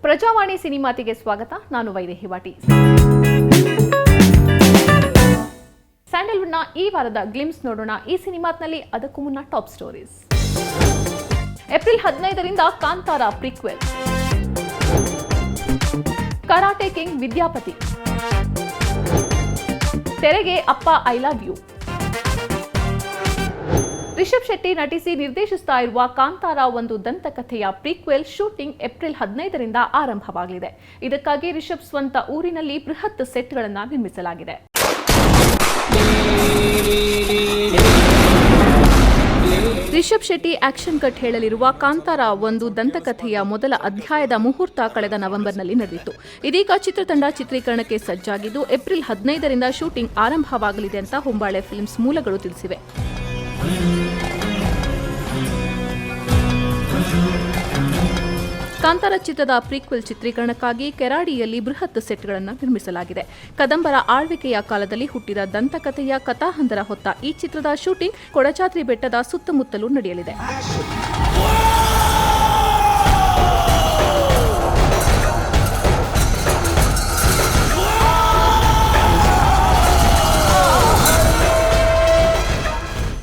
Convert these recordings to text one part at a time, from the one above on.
ಪ್ರಜಾವಾಣಿ ಸಿನಿಮಾತಿಗೆ ಸ್ವಾಗತ. ನಾನು ವೈದೇಹಿ ವಾಟಿ. ಸ್ಯಾಂಡಲ್ವುಡ್ನ ಈ ವಾರದ ಗ್ಲಿಮ್ಸ್ ನೋಡೋಣ. ಈ ಸಿನಿಮಾತ್ನಲ್ಲಿ ಅದಕ್ಕೂ ಮುನ್ನ ಟಾಪ್ ಸ್ಟೋರೀಸ್. ಏಪ್ರಿಲ್ 15ರಿಂದ Kantara prequel. Karate king Vidyapati. ತೆರೆಗೆ Appa I love you. Rishab Shetty ನಟಿಸಿ ನಿರ್ದೇಶಿಸ್ತಾ ಇರುವ ಕಾಂತಾರ ಒಂದು ದಂತಕಥೆಯ ಪ್ರೀಕ್ವೆಲ್ ಶೂಟಿಂಗ್ ಏಪ್ರಿಲ್ 15ರಿಂದ ಆರಂಭವಾಗಲಿದೆ. ಇದಕ್ಕಾಗಿ ರಿಷಬ್ ಸ್ವಂತ ಊರಿನಲ್ಲಿ ಬೃಹತ್ ಸೆಟ್ಗಳನ್ನು ನಿರ್ಮಿಸಲಾಗಿದೆ. ರಿಷಬ್ ಶೆಟ್ಟಿ ಆಕ್ಷನ್ ಕಟ್ ಹೇಳಲಿರುವ ಕಾಂತಾರ ಒಂದು ದಂತಕಥೆಯ ಮೊದಲ ಅಧ್ಯಾಯದ ಮುಹೂರ್ತ ಕಳೆದ ನವೆಂಬರ್ನಲ್ಲಿ ನಡೆದಿತ್ತು. ಇದೀಗ ಚಿತ್ರತಂಡ ಚಿತ್ರೀಕರಣಕ್ಕೆ ಸಜ್ಜಾಗಿದ್ದು ಏಪ್ರಿಲ್ 15ರಿಂದ ಶೂಟಿಂಗ್ ಆರಂಭವಾಗಲಿದೆ ಅಂತ ಹೊಂಬಾಳೆ ಫಿಲ್ಮ್ಸ್ ಮೂಲಗಳು ತಿಳಿಸಿವೆ. ಕಾಂತಾರ ಚಿತ್ರದ ಪ್ರೀಕ್ವೆಲ್ ಚಿತ್ರೀಕರಣಕ್ಕಾಗಿ ಕೆರಾಡಿಯಲ್ಲಿ ಬೃಹತ್ ಸೆಟ್ಗಳನ್ನು ನಿರ್ಮಿಸಲಾಗಿದೆ. ಕದಂಬರ ಆಳ್ವಿಕೆಯ ಕಾಲದಲ್ಲಿ ಹುಟ್ಟಿದ ದಂತಕಥೆಯ ಕಥಾಹಂದರ ಹೊತ್ತ ಈ ಚಿತ್ರದ ಶೂಟಿಂಗ್ ಕೊಡಚಾದ್ರಿ ಬೆಟ್ಟದ ಸುತ್ತಮುತ್ತಲೂ ನಡೆಯಲಿದೆ.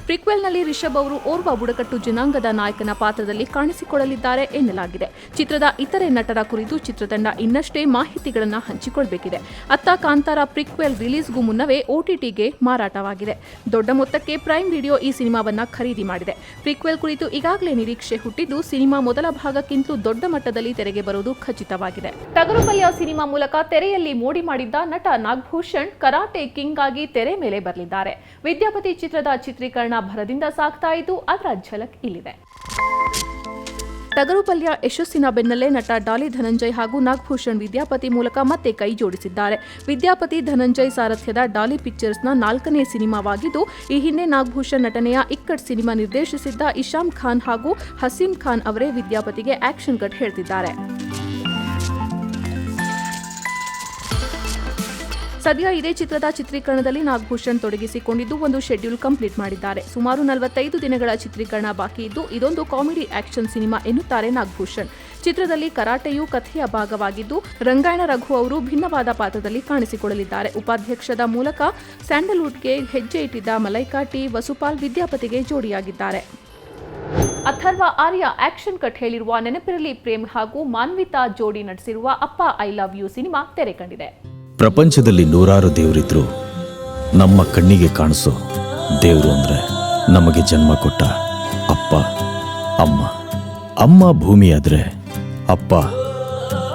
ಪ್ರಿಕ್ವೆಲ್ನಲ್ಲಿ ರಿಷಬ್ ಅವರು ಓರ್ವ ಬುಡಕಟ್ಟು ಜನಾಂಗದ ನಾಯಕನ ಪಾತ್ರದಲ್ಲಿ ಕಾಣಿಸಿಕೊಳ್ಳಲಿದ್ದಾರೆ ಎನ್ನಲಾಗಿದೆ. ಚಿತ್ರದ ಇತರೆ ನಟರ ಕುರಿತು ಚಿತ್ರತಂಡ ಇನ್ನಷ್ಟೇ ಮಾಹಿತಿಗಳನ್ನು ಹಂಚಿಕೊಳ್ಳಬೇಕಿದೆ. ಅತ್ತ ಕಾಂತಾರ ಪ್ರಿಕ್ವೆಲ್ ರಿಲೀಸ್ಗೂ ಮುನ್ನವೇ OTTಗೆ ಮಾರಾಟವಾಗಿದೆ. ದೊಡ್ಡ ಮೊತ್ತಕ್ಕೆ ಪ್ರೈಮ್ ವಿಡಿಯೋ ಈ ಸಿನಿಮಾವನ್ನ ಖರೀದಿ ಮಾಡಿದೆ. ಪ್ರಿಕ್ವೆಲ್ ಕುರಿತು ಈಗಾಗಲೇ ನಿರೀಕ್ಷೆ ಹುಟ್ಟಿದ್ದು ಸಿನಿಮಾ ಮೊದಲ ಭಾಗಕ್ಕಿಂತಲೂ ದೊಡ್ಡ ಮಟ್ಟದಲ್ಲಿ ತೆರೆಗೆ ಬರುವುದು ಖಚಿತವಾಗಿದೆ. ಟಗರುಪಲ್ಯ ಸಿನಿಮಾ ಮೂಲಕ ತೆರೆಯಲ್ಲಿ ಮೋಡಿ ಮಾಡಿದ್ದ ನಟ ನಾಗಭೂಷಣ್ ಕರಾಟೆ ಕಿಂಗ್ ಆಗಿ ತೆರೆ ಮೇಲೆ ಬರಲಿದ್ದಾರೆ. ವಿದ್ಯಾಪತಿ ಚಿತ್ರದ ಚಿತ್ರೀಕರಣ ಭರದಿಂದ ಸಾಗ್ತಾ ಇದ್ದು ಅದರ ಝಲಕ್ ಇಲ್ಲಿದೆ. ಟಗರುಪಲ್ಯ ಯಶಸ್ಸಿನ ಬೆನ್ನಲ್ಲೇ ನಟ ಡಾಲಿ ಧನಂಜಯ್ ಹಾಗೂ ನಾಗಭೂಷಣ್ ವಿದ್ಯಾಪತಿ ಮೂಲಕ ಮತ್ತೆ ಕೈ ಜೋಡಿಸಿದ್ದಾರೆ. ವಿದ್ಯಾಪತಿ ಧನಂಜಯ್ ಸಾರಥ್ಯದ ಡಾಲಿ ಪಿಕ್ಚರ್ಸ್ನ 4ನೇ ಸಿನಿಮಾವಾಗಿದ್ದು, ಈ ಹಿಂದೆ ನಾಗಭೂಷಣ್ ನಟನೆಯ ಇಕ್ಕಟ್ ಸಿನಿಮಾ ನಿರ್ದೇಶಿಸಿದ್ದ ಇಶಾಮ್ ಖಾನ್ ಹಾಗೂ ಹಸೀಂ ಖಾನ್ ಅವರೇ ವಿದ್ಯಾಪತಿಗೆ ಆಕ್ಷನ್ ಕಟ್ ಹೇಳ್ತಿದ್ದಾರೆ. ಸದ್ಯ ಇದೇ ಚಿತ್ರದ ಚಿತ್ರೀಕರಣದಲ್ಲಿ ನಾಗಭೂಷಣ್ ತೊಡಗಿಸಿಕೊಂಡಿದ್ದು ಒಂದು ಶೆಡ್ಯೂಲ್ ಕಂಪ್ಲೀಟ್ ಮಾಡಿದ್ದಾರೆ. ಸುಮಾರು 45 ದಿನಗಳ ಚಿತ್ರೀಕರಣ ಬಾಕಿ ಇದ್ದು ಇದೊಂದು ಕಾಮಿಡಿ ಆಕ್ಷನ್ ಸಿನಿಮಾ ಎನ್ನುತ್ತಾರೆ ನಾಗಭೂಷಣ್. ಚಿತ್ರದಲ್ಲಿ ಕರಾಟೆಯೂ ಕಥೆಯ ಭಾಗವಾಗಿದ್ದು ರಂಗಾಯಣ ರಘು ಅವರು ಭಿನ್ನವಾದ ಪಾತ್ರದಲ್ಲಿ ಕಾಣಿಸಿಕೊಳ್ಳಲಿದ್ದಾರೆ. ಉಪಾಧ್ಯಕ್ಷದ ಮೂಲಕ ಸ್ಯಾಂಡಲ್ವುಡ್ಗೆ ಹೆಜ್ಜೆ ಇಟ್ಟಿದ್ದ ಮಲೈಕಾ ಟಿ ವಸುಪಾಲ್ ವಿದ್ಯಾಪತಿಗೆ ಜೋಡಿಯಾಗಿದ್ದಾರೆ. ಅಥರ್ವ ಆರ್ಯ ಆಕ್ಷನ್ ಕಟ್ ಹೇಳಿರುವ ನೆನಪಿರಲಿ ಪ್ರೇಮ್ ಹಾಗೂ ಮಾನ್ವಿತಾ ಜೋಡಿ ನಟಿಸಿರುವ ಅಪ್ಪ ಐ ಲವ್ ಯು ಸಿನಿಮಾ ತೆರೆ ಕಂಡಿದೆ. ಪ್ರಪಂಚದಲ್ಲಿ ನೂರಾರು ದೇವರಿದ್ರು ನಮ್ಮ ಕಣ್ಣಿಗೆ ಕಾಣಿಸೋ ದೇವರು ಅಂದ್ರೆ ನಮಗೆ ಜನ್ಮ ಕೊಟ್ಟ ಅಪ್ಪ ಅಮ್ಮ. ಅಮ್ಮ ಭೂಮಿಯಾದ್ರೆ ಅಪ್ಪ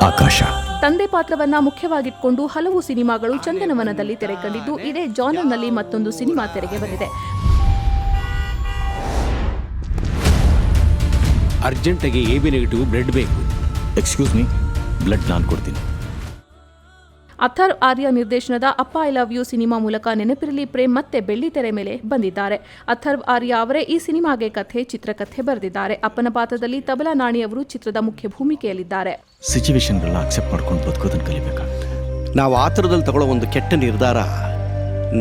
ಆಕಾಶ. ತಂದೆ ಪಾತ್ರವನ್ನ ಮುಖ್ಯವಾಗಿಟ್ಕೊಂಡು ಹಲವು ಸಿನಿಮಾಗಳು ಚಂದನವನದಲ್ಲಿ ತೆರೆ ಕಂಡಿದ್ದು ಇದೇ ಜಾನರ್ನಲ್ಲಿ ಮತ್ತೊಂದು ಸಿನಿಮಾ ತೆರೆಗೆ ಬಂದಿದೆ. ಅರ್ಜೆಂಟಾಗಿ AB ನೆಗೆಟಿವ್ ಬ್ಲಡ್ ಬೇಕು. ಎಕ್ಸ್ಕ್ಯೂಸ್ ಮೀ, ಬ್ಲಡ್ ನಾನು ಕೊಡ್ತೀನಿ. ಅಥರ್ವ್ ಆರ್ಯ ನಿರ್ದೇಶನದ ಅಪ್ಪ ಐ ಲವ್ ಯು ಸಿನಿಮಾ ಮೂಲಕ ನೆನಪಿರಲಿ ಪ್ರೇಮ್ ಮತ್ತೆ ಬೆಳ್ಳಿ ತೆರೆ ಮೇಲೆ ಬಂದಿದ್ದಾರೆ. ಅಥರ್ವ್ ಆರ್ಯ ಅವರೇ ಈ ಸಿನಿಮಾಗೆ ಚಿತ್ರಕಥೆ ಬರೆದಿದ್ದಾರೆ. ಅಪ್ಪನ ಪಾತ್ರದಲ್ಲಿ ತಬಲಾ ನಾಣಿ ಅವರು ಚಿತ್ರದ ಮುಖ್ಯ ಭೂಮಿಕೆಯಲ್ಲಿದ್ದಾರೆ. ಸಿಚುವೇಶನ್ಗಳನ್ನ ಅಕ್ಸೆಪ್ಟ್ ಮಾಡ್ಕೊಂಡು ಬದುಕೋದನ್ನು ಕಲಿಬೇಕಾಗುತ್ತೆ. ನಾವು ಆ ಥರದಲ್ಲಿ ತಗೊಳ್ಳೋ ಒಂದು ಕೆಟ್ಟ ನಿರ್ಧಾರ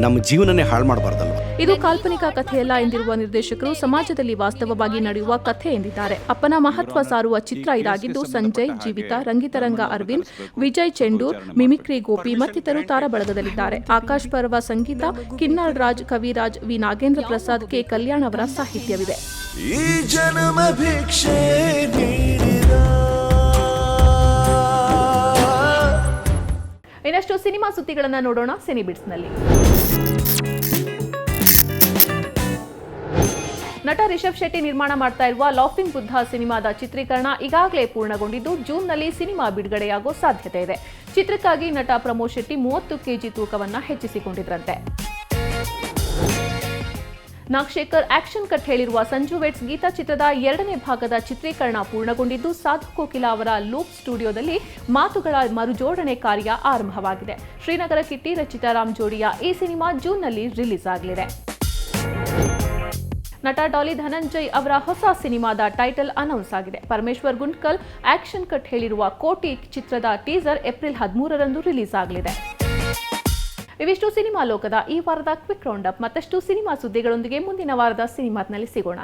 ನಮ್ಮ ಜೀವನನೇ ಹಾಳು ಮಾಡಬಾರ್ದಲ್ವ. ಇದು ಕಾಲ್ಪನಿಕ ಕಥೆಯಲ್ಲ ಎಂದಿರುವ ನಿರ್ದೇಶಕರು ಸಮಾಜದಲ್ಲಿ ವಾಸ್ತವವಾಗಿ ನಡೆಯುವ ಕಥೆ ಎಂದಿದ್ದಾರೆ. ಅಪ್ಪನ ಮಹತ್ವ ಸಾರುವ ಚಿತ್ರ ಇದಾಗಿದ್ದು ಸಂಜಯ್, ಜೀವಿತಾ, ರಂಗಿತರಂಗ ಅರವಿಂದ್, ವಿಜಯ್ ಚೆಂಡೂರ್, ಮಿಮಿಕ್ರಿ ಗೋಪಿ ಮತ್ತಿತರರು ತಾರಬಳಗದಲ್ಲಿದ್ದಾರೆ. ಆಕಾಶ್ ಪರ್ವ ಸಂಗೀತ, ಕಿನ್ನಾಳ್ ರಾಜ್, ಕವಿರಾಜ್, ವಿ ನಾಗೇಂದ್ರ ಪ್ರಸಾದ್, ಕೆ ಕಲ್ಯಾಣ್ ಅವರ ಸಾಹಿತ್ಯವಿದೆ. ಇನ್ನಷ್ಟು ಸಿನಿಮಾ ಸುದ್ದಿಗಳನ್ನು ನೋಡೋಣ ಸಿನಿ ಬಿಟ್ಸ್ನಲ್ಲಿ. ನಟ ರಿಷಬ್ ಶೆಟ್ಟಿ ನಿರ್ಮಾಣ ಮಾಡ್ತಾ ಇರುವ ಲಾಫಿಂಗ್ ಬುದ್ಧ ಸಿನಿಮಾದ ಚಿತ್ರೀಕರಣ ಈಗಾಗಲೇ ಪೂರ್ಣಗೊಂಡಿದ್ದು ಜೂನ್ನಲ್ಲಿ ಸಿನಿಮಾ ಬಿಡುಗಡೆಯಾಗೋ ಸಾಧ್ಯತೆ ಇದೆ. ಚಿತ್ರಕ್ಕಾಗಿ ನಟ ಪ್ರಮೋದ್ ಶೆಟ್ಟಿ 30 kg ತೂಕವನ್ನು ಹೆಚ್ಚಿಸಿಕೊಂಡಿದ್ರಂತೆ. ನಾಗಶೇಖರ್ ಆಕ್ಷನ್ ಕಟ್ ಹೇಳಿರುವ ಸಂಜು ವೆಟ್ಸ್ ಗೀತಾ ಚಿತ್ರದ 2ನೇ ಭಾಗದ ಚಿತ್ರೀಕರಣ ಪೂರ್ಣಗೊಂಡಿದ್ದು ಸಾಧು ಕೋಕಿಲಾ ಅವರ ಲೂಪ್ ಸ್ಟುಡಿಯೋದಲ್ಲಿ ಮಾತುಗಳ ಮರುಜೋಡಣೆ ಕಾರ್ಯ ಆರಂಭವಾಗಿದೆ. ಶ್ರೀನಗರ ಕಿಟ್ಟಿ ರಚಿತಾ ರಾಮ್ ಜೋಡಿಯ ಈ ಸಿನಿಮಾ ಜೂನ್ನಲ್ಲಿ ರಿಲೀಸ್ ಆಗಲಿದೆ. ನಟ ಡಾಲಿ ಧನಂಜಯ್ ಅವರ ಹೊಸ ಸಿನಿಮಾದ ಟೈಟಲ್ ಅನೌನ್ಸ್ ಆಗಿದೆ. ಪರಮೇಶ್ವರ್ ಗುಂಡ್ಕಲ್ ಆಕ್ಷನ್ ಕಟ್ ಹೇಳಿರುವ ಕೋಟಿ ಚಿತ್ರದ ಟೀಸರ್ ಏಪ್ರಿಲ್ 13ರಂದು ರಿಲೀಸ್ ಆಗಲಿದೆ. ಇವಿಷ್ಟು ಸಿನಿಮಾ ಲೋಕದ ಈ ವಾರದ ಕ್ವಿಕ್ ರೌಂಡ್ ಅಪ್. ಮತ್ತಷ್ಟು ಸಿನಿಮಾ ಸುದ್ದಿಗಳೊಂದಿಗೆ ಮುಂದಿನ ವಾರದ ಸಿನಿಮಾತ್ನಲ್ಲಿ ಸಿಗೋಣ.